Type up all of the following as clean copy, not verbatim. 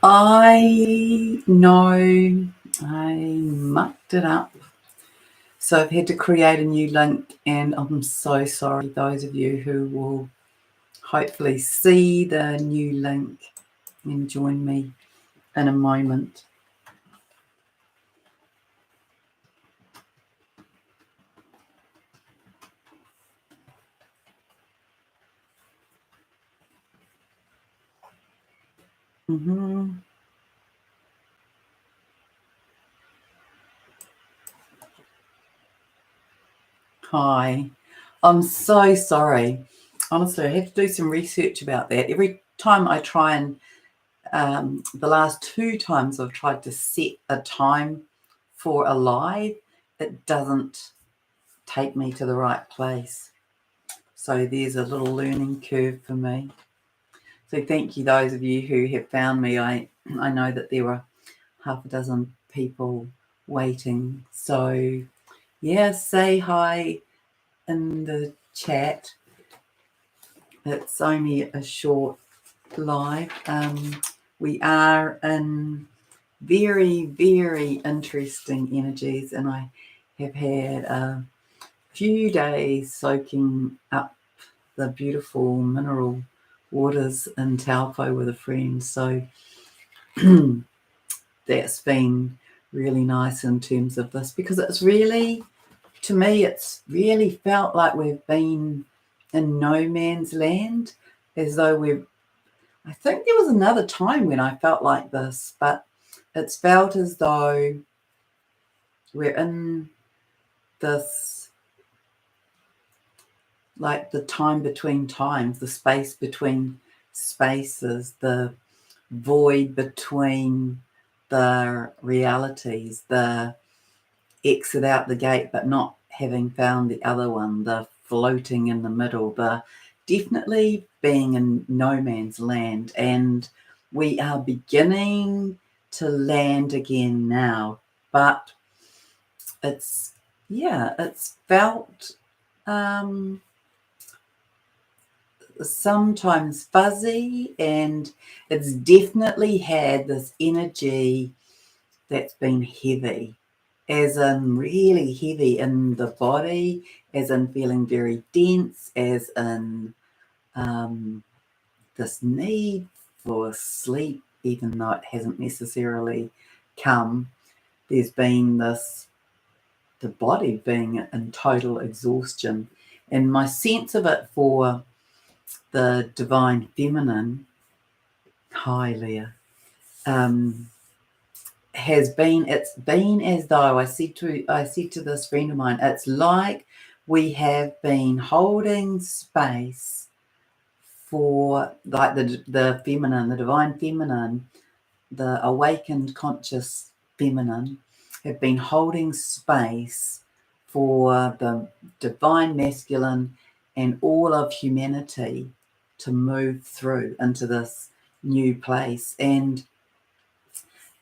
I know I mucked it up. So I've had to create a new link, and I'm so sorry, those of you who will hopefully see the new link and join me in a moment. Hi. I'm so sorry. Honestly, I have to do some research about that. Every time I try and the last 2 times I've tried to set a time for a live, it doesn't take me to the right place. So there's a little learning curve for me. So thank you, those of you who have found me. I know that there were half a dozen people waiting. So yeah, say hi in the chat. It's only a short live. We are in very, very interesting energies, and I have had a few days soaking up the beautiful mineral waters in Taupo with a friend. So that's been really nice in terms of this, because it's really, to me, it's really felt like we've been in no man's land, as though I think there was another time when I felt like this, but it's felt as though we're in this, like the time between times, the space between spaces, the void between the realities, the exit out the gate but not having found the other one, the floating in the middle, the definitely being in no man's land. And we are beginning to land again now, but it's felt sometimes fuzzy, and it's definitely had this energy that's been heavy, as in really heavy in the body, as in feeling very dense, as in this need for sleep, even though it hasn't necessarily come. There's been this, the body being in total exhaustion. And my sense of it for the divine feminine, hi Leah, has been, it's been as though I said to this friend of mine, it's like we have been holding space for, like, the feminine, the divine feminine, the awakened conscious feminine, have been holding space for the divine masculine and all of humanity to move through into this new place. And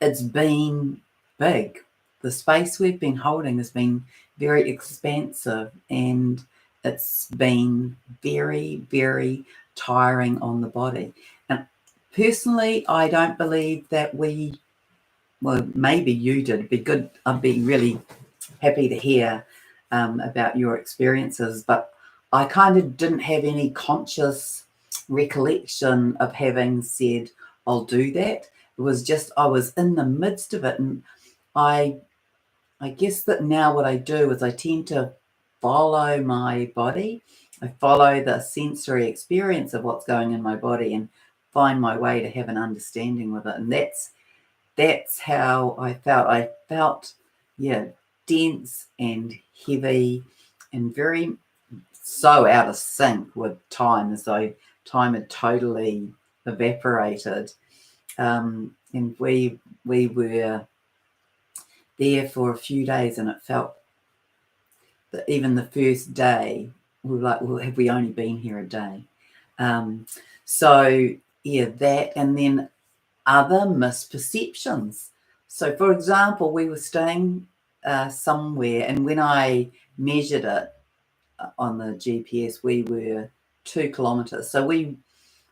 it's been big. The space we've been holding has been very expansive, and it's been very, very tiring on the body. And personally, I don't believe that well, maybe you did. It'd be good. I'd be really happy to hear about your experiences, but I kind of didn't have any conscious recollection of having said, I'll do that. It was just, I was in the midst of it. And I guess that now what I do is I tend to follow my body. I follow the sensory experience of what's going in my body and find my way to have an understanding with it. And that's how I felt. I felt, yeah, dense and heavy and very so out of sync with time, as though time had totally evaporated. And we were there for a few days, and it felt that even the first day, we were like, well, have we only been here a day? So yeah, that, and then other misperceptions. So for example, we were staying somewhere, and when I measured it on the GPS, we were 2 kilometers. So we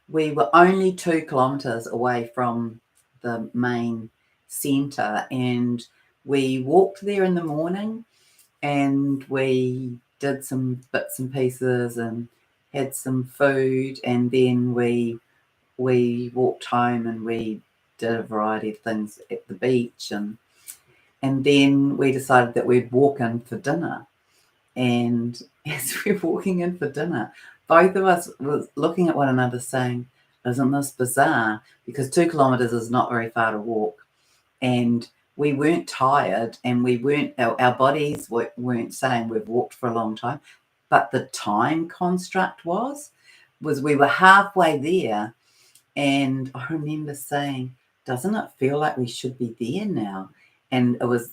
were only 2 kilometers away from the main centre, and we walked there in the morning, and we did some bits and pieces and had some food, and then we walked home and we did a variety of things at the beach, and then we decided that we'd walk in for dinner. And as we were walking in for dinner, both of us were looking at one another saying, isn't this bizarre? Because 2 kilometres is not very far to walk. And we weren't tired, and we weren't, our bodies weren't saying we've walked for a long time. But the time construct was we were halfway there. And I remember saying, doesn't it feel like we should be there now? And it was,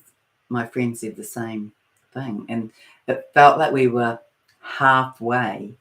my friend said the same thing. And it felt like we were halfway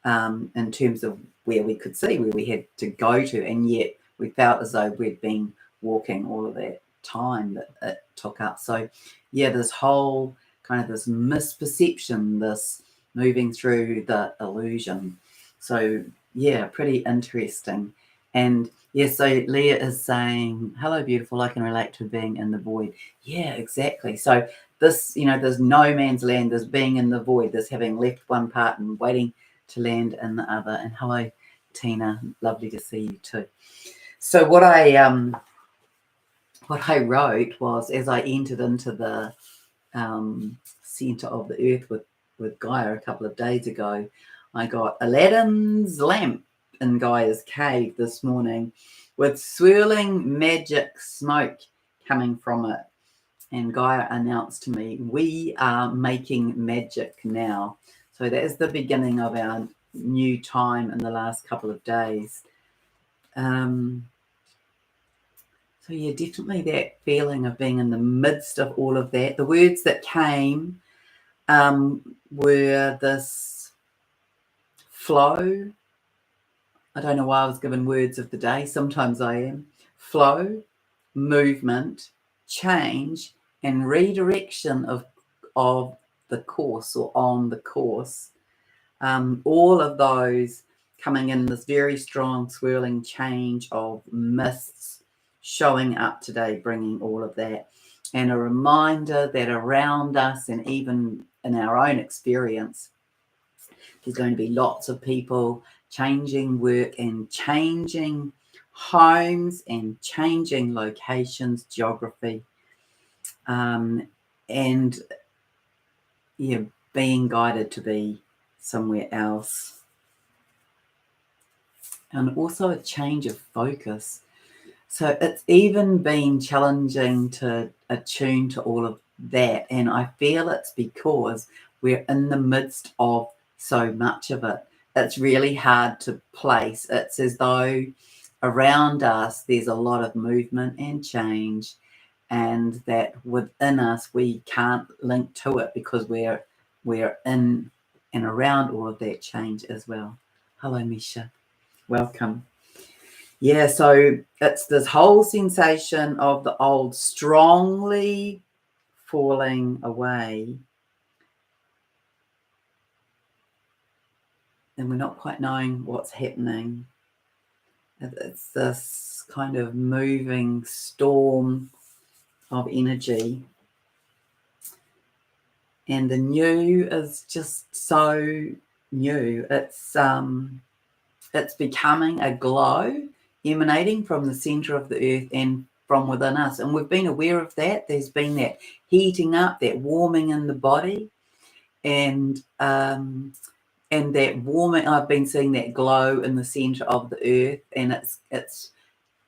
in terms of where we could see, where we had to go to. And yet we felt as though we'd been walking all of that time that it took up. So, yeah, this whole kind of this misperception, this moving through the illusion. So, yeah, pretty interesting. And yeah, so Leah is saying, hello, beautiful, I can relate to being in the void. Yeah, exactly. So this, there's no man's land, there's being in the void, there's having left one part and waiting to land in the other. And hello, Tina, lovely to see you too. So what I wrote was, as I entered into the centre of the earth with Gaia a couple of days ago, I got Aladdin's lamp in Gaia's cave this morning with swirling magic smoke coming from it. And Gaia announced to me, we are making magic now. So that is the beginning of our new time in the last couple of days. So yeah, definitely that feeling of being in the midst of all of that. The words that came were this flow. I don't know why I was given words of the day. Sometimes I am. Flow, movement, change, and redirection of the course, or on the course. All of those coming in this very strong swirling change of mists showing up today, bringing all of that. And a reminder that around us, and even in our own experience, there's going to be lots of people changing work and changing homes and changing locations, geography, and yeah, being guided to be somewhere else. And also a change of focus. So it's even been challenging to attune to all of that. And I feel it's because we're in the midst of so much of it. It's really hard to place. It's as though around us there's a lot of movement and change, and that within us we can't link to it because we're in and around all of that change as well. Hello, Misha. Welcome. Yeah, so it's this whole sensation of the old strongly falling away, and we're not quite knowing what's happening. It's this kind of moving storm of energy, and the new is just so new. It's becoming a glow emanating from the center of the earth and from within us, and we've been aware of that. There's been that heating up, that warming in the body, and that warming. I've been seeing that glow in the center of the earth, and it's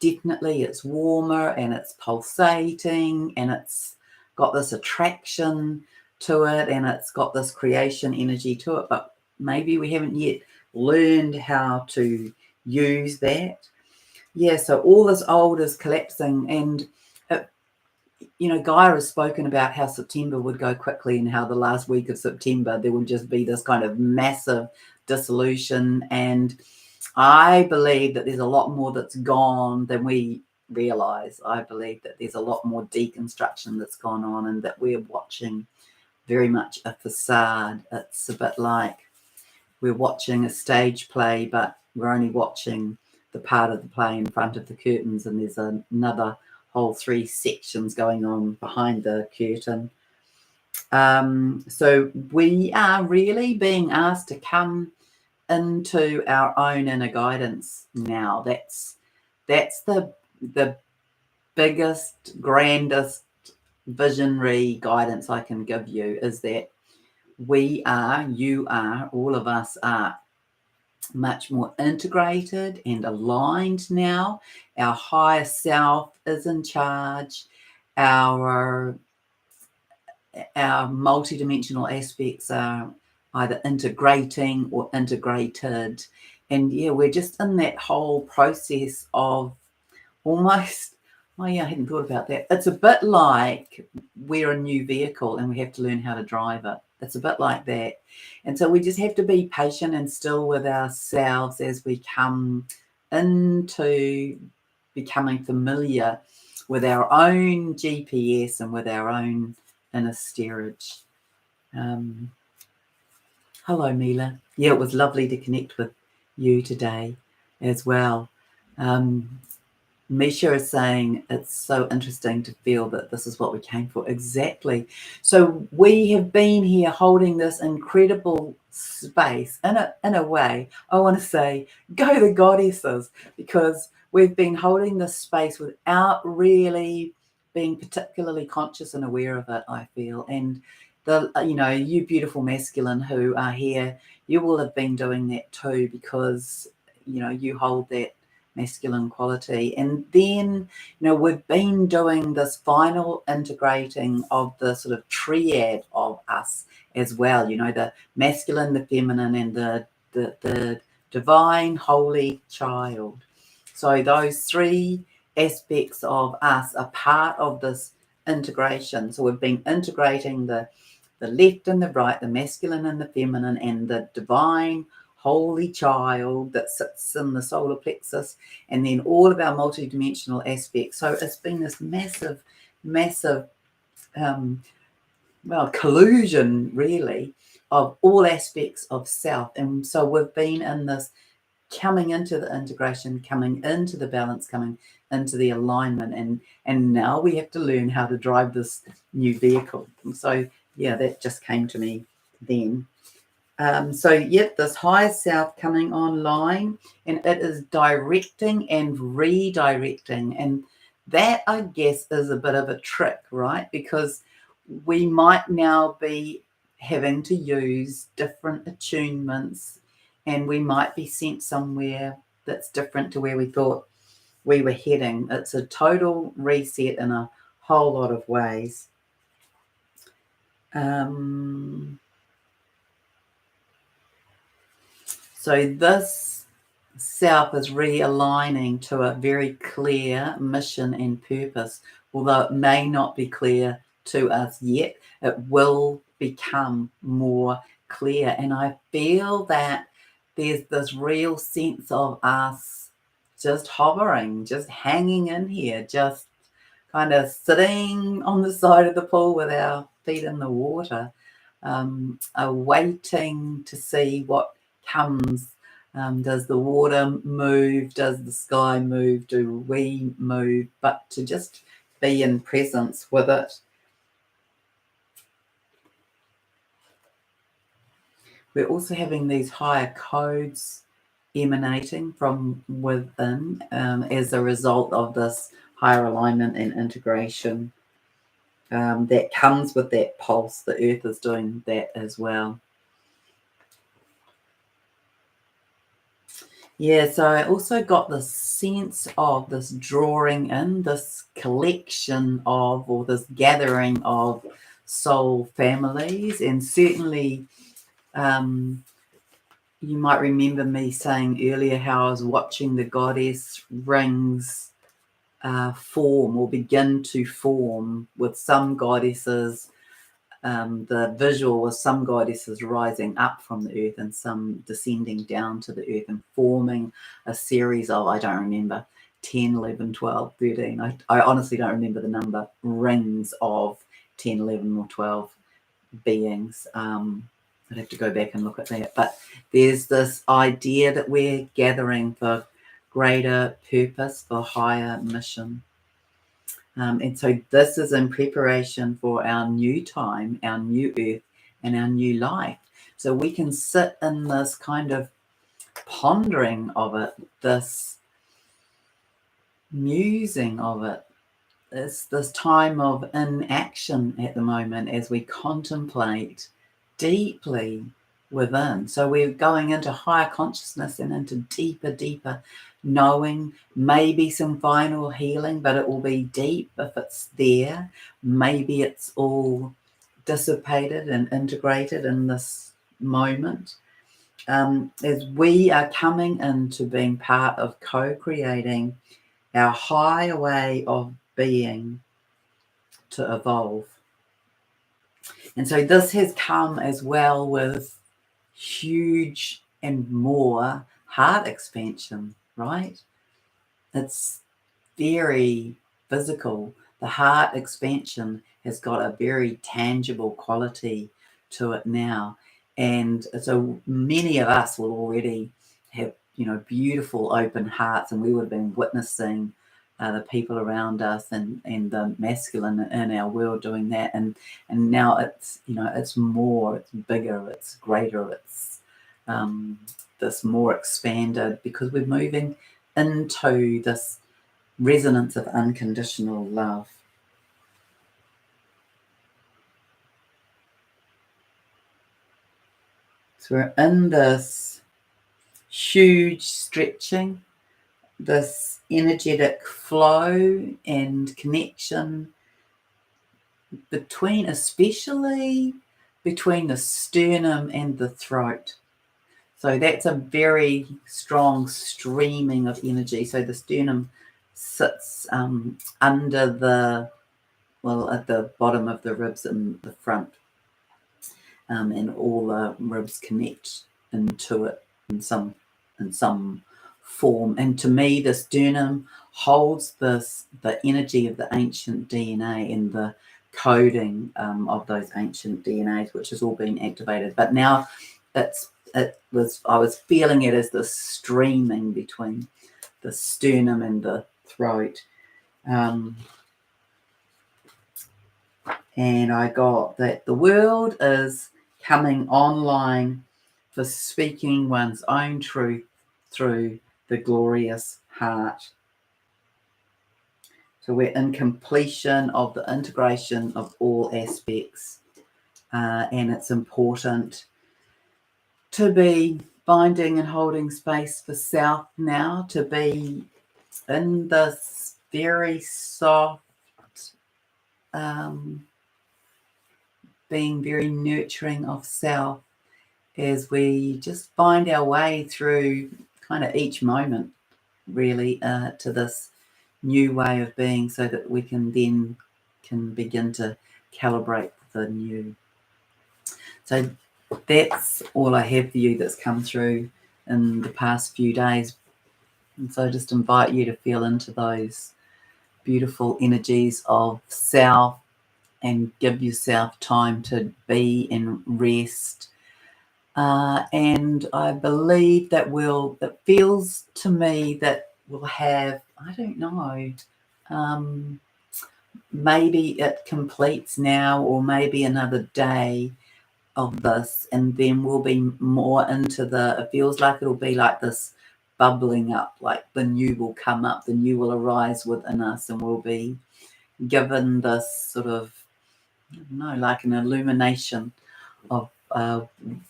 definitely, it's warmer and it's pulsating and it's got this attraction to it and it's got this creation energy to it, but maybe we haven't yet learned how to use that. Yeah, so all this old is collapsing, and Gaia has spoken about how September would go quickly and how the last week of September there would just be this kind of massive dissolution, and I believe that there's a lot more that's gone than we realize. I believe that there's a lot more deconstruction that's gone on, and that we're watching very much a facade. It's a bit like we're watching a stage play, but we're only watching the part of the play in front of the curtains, and there's another whole 3 sections going on behind the curtain. So we are really being asked to come into our own inner guidance now. That's the biggest, grandest visionary guidance I can give you, is that we are, you are, all of us are much more integrated and aligned now. Our higher self is in charge. Our multidimensional aspects are either integrating or integrated. And yeah, we're just in that whole process of almost, oh yeah, I hadn't thought about that. It's a bit like we're a new vehicle and we have to learn how to drive it. It's a bit like that. And so we just have to be patient and still with ourselves as we come into becoming familiar with our own GPS and with our own inner steerage. Hello, Mila. Yeah, it was lovely to connect with you today as well. Misha is saying it's so interesting to feel that this is what we came for. Exactly. So we have been here holding this incredible space in a way. I want to say go the goddesses, because we've been holding this space without really being particularly conscious and aware of it, I feel. And you beautiful masculine who are here, you will have been doing that too, because you hold that masculine quality. And then we've been doing this final integrating of the sort of triad of us as well, the masculine, the feminine, and the divine holy child. So those 3 aspects of us are part of this integration. So we've been integrating the left and the right, the masculine and the feminine, and the divine holy child that sits in the solar plexus, and then all of our multidimensional aspects. So it's been this massive collusion really of all aspects of self. And so we've been in this coming into the integration, coming into the balance, coming into the alignment, and now we have to learn how to drive this new vehicle. And so yeah, that just came to me then. This higher self coming online, and it is directing and redirecting. And that, I guess, is a bit of a trick, right? Because we might now be having to use different attunements, and we might be sent somewhere that's different to where we thought we were heading. It's a total reset in a whole lot of ways. So this self is realigning to a very clear mission and purpose. Although it may not be clear to us yet, it will become more clear. And I feel that there's this real sense of us just hovering, just hanging in here, just kind of sitting on the side of the pool with our feet in the water, waiting to see what comes. Does the water move? Does the sky move? Do we move? But to just be in presence with it. We're also having these higher codes emanating from within as a result of this higher alignment and integration that comes with that pulse. The earth is doing that as well. Yeah, so I also got the sense of this drawing in, this collection of, or this gathering of soul families. And certainly you might remember me saying earlier how I was watching the goddess rings form or begin to form, with some goddesses, the visual was some goddesses rising up from the earth and some descending down to the earth and forming a series of, I don't remember, 10, 11, 12, 13. I honestly don't remember the number, rings of 10, 11 or 12 beings. I'd have to go back and look at that. But there's this idea that we're gathering for greater purpose, for higher mission. And so this is in preparation for our new time, our new earth, and our new life. So we can sit in this kind of pondering of it, this musing of it. It's this time of inaction at the moment as we contemplate deeply within. So we're going into higher consciousness and into deeper knowing, maybe some final healing, but it will be deep if it's there. Maybe it's all dissipated and integrated in this moment. As we are coming into being part of co-creating our higher way of being to evolve. And so this has come as well with huge and more heart expansion, right? It's very physical. The heart expansion has got a very tangible quality to it now. And so many of us will already have, beautiful open hearts, and we would have been witnessing the people around us and the masculine in our world doing that. And now it's, it's more, it's bigger, it's greater, it's this more expanded, because we're moving into this resonance of unconditional love. So we're in this huge stretching, this energetic flow and connection especially between the sternum and the throat. So that's a very strong streaming of energy. So the sternum sits under at the bottom of the ribs in the front, and all the ribs connect into it in some form. And to me, the sternum holds the energy of the ancient DNA and the coding of those ancient DNAs, which has all been activated. But now I was feeling it as the streaming between the sternum and the throat. And I got that the world is coming online for speaking one's own truth through the glorious heart. So we're in completion of the integration of all aspects, and it's important to be finding and holding space for self now, to be in this very soft, being very nurturing of self as we just find our way through kind of each moment, really, to this new way of being, so that we can begin to calibrate the new. So that's all I have for you that's come through in the past few days. And so I just invite you to feel into those beautiful energies of self and give yourself time to be and rest. And I believe that it feels to me that we'll have, I don't know, maybe it completes now, or maybe another day of this, and then we'll be more into it feels like it'll be like this bubbling up, like the new will come up, the new will arise within us, and we'll be given this sort of, I don't know, like an illumination of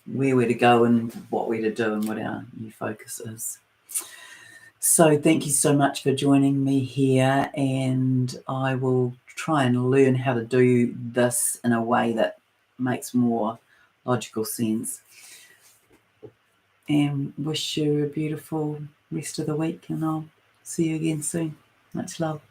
where we're to go and what we're to do and what our new focus is. So thank you so much for joining me here, and I will try and learn how to do this in a way that makes more logical sense, and wish you a beautiful rest of the week, and I'll see you again soon. Much love.